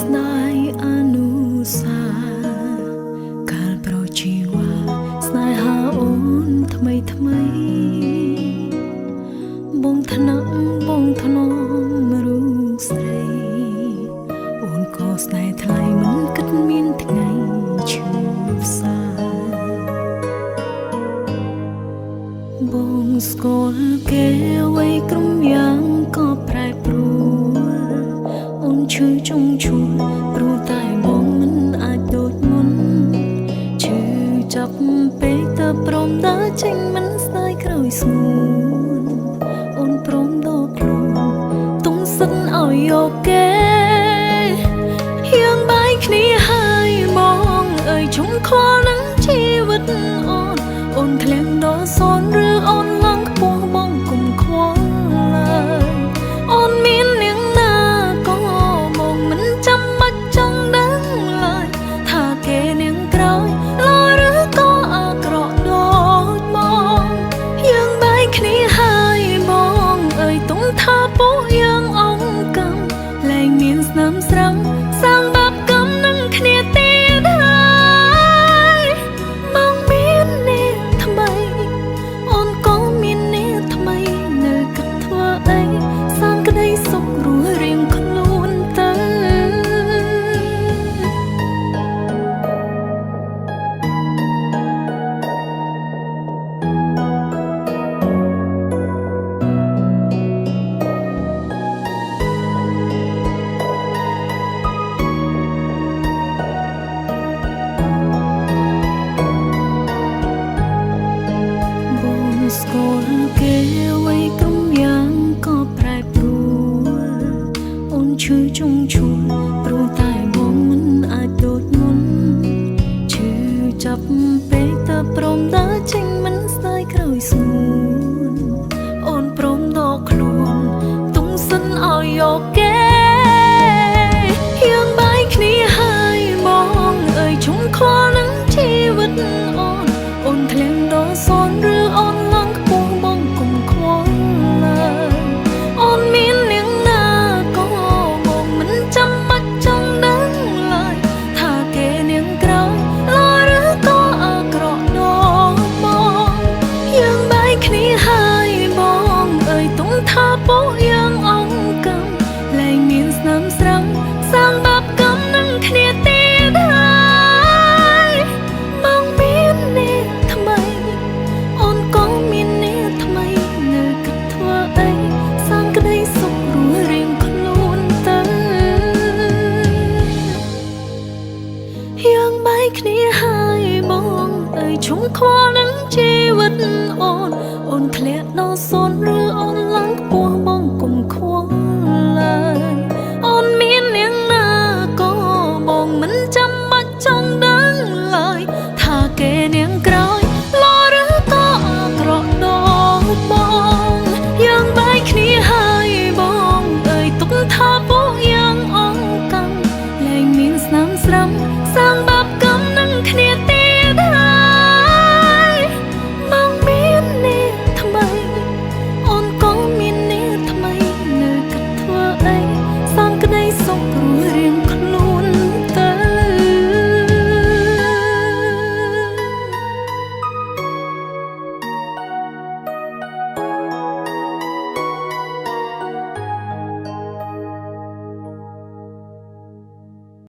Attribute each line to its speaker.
Speaker 1: ស្ដាយអនុសាកាលប្រជីវ៉ាស្នេហាអូនថ្មីថ្មីបងថ្នាក់បងថ្នមរូបស្រីអូនក៏ស្នេហ៍ថ្លៃមិនគិតមានថ្ងៃឈឺផ្សាបងស្គាល់គេអ្វីក្រុមយ៉ាងក៏ប្រែប្រួលអូនឈឺចុងឈួរព្រោះតែបងមិនអាចដូចមុនឈឺចាប់ពេកតើព្រមដើរចេញមិនស្ដាយក្រោយស្ងួនអូនព្រមដោខ្លួនទុំសិនឲ្យយកគេយើងបាយគ្នាហើយបងអើយជុំខ្វល់នឹងជីវិតអូនធ្លាក់ដល់សនឬអូនឡើងខ្ពស់បងគុំខ្វល់ឡើយអូនមាននាងណាក៏បងមិនចាំបាច់ចង់ដឹងឡើយថាគេនាងក្រោយល្អឬក៏អាក្រក់ដូចបងយើងបាយគ្នាហើយបងអើយទុំថាពោះយើងអងកំលែងមានស្នាមស្រាំសាងបាបកម្មនឹងគ្នាទៀតហើយបងមាននាងថ្មីអូនក៏មាននាងថ្មីនៅគិតធ្វើអីសាងក្តីសុខរស់រៀងខ្លួនទៅស្គាល់គេអ្វីក្រុមយ៉ាងក៏ប្រែប្រួលអូនឈឺចុងឈួរព្រោះតែបងមិនអាចដូចមុនឈឺចាប់ពេកតើព្រមដើរចេញមិនស្ដាយក្រោយស្ងួនអូនព្រមដោខ្លួនទុំសិនឲ្យយកគេយើងបាយគ្នាហើយបងអើយជុំខ្វល់នឹងជីវិតអូនធ្លាក់ដល់សនឬអូនឡើងខ្ពស់បងគុំខ្វល់ឡើយអូនមាននាងណាក៏បងមិនចាំបាច់ចង់ដឹងឡើយថាគេនាងក្រោយល្អឬក៏អាក្រក់ដូចបងយើងបាយគ្នាហើយបងអើយទុំថាពោះយើងអងកំលែងមានស្នាមស្រាំសាងបាបកម្មនឹងគ្នាទៀតហើយបងមាននាងថ្មីអូនក៏មាននាងថ្មីនៅគិតធ្វើអីសាងក្តីសុខរស់រៀងខ្លួនទៅយើងបាយគ្នាហើយបងអើយជុំខ្វល់នឹងជីវិតអូនធ្លាក់ដល់សនឬអូ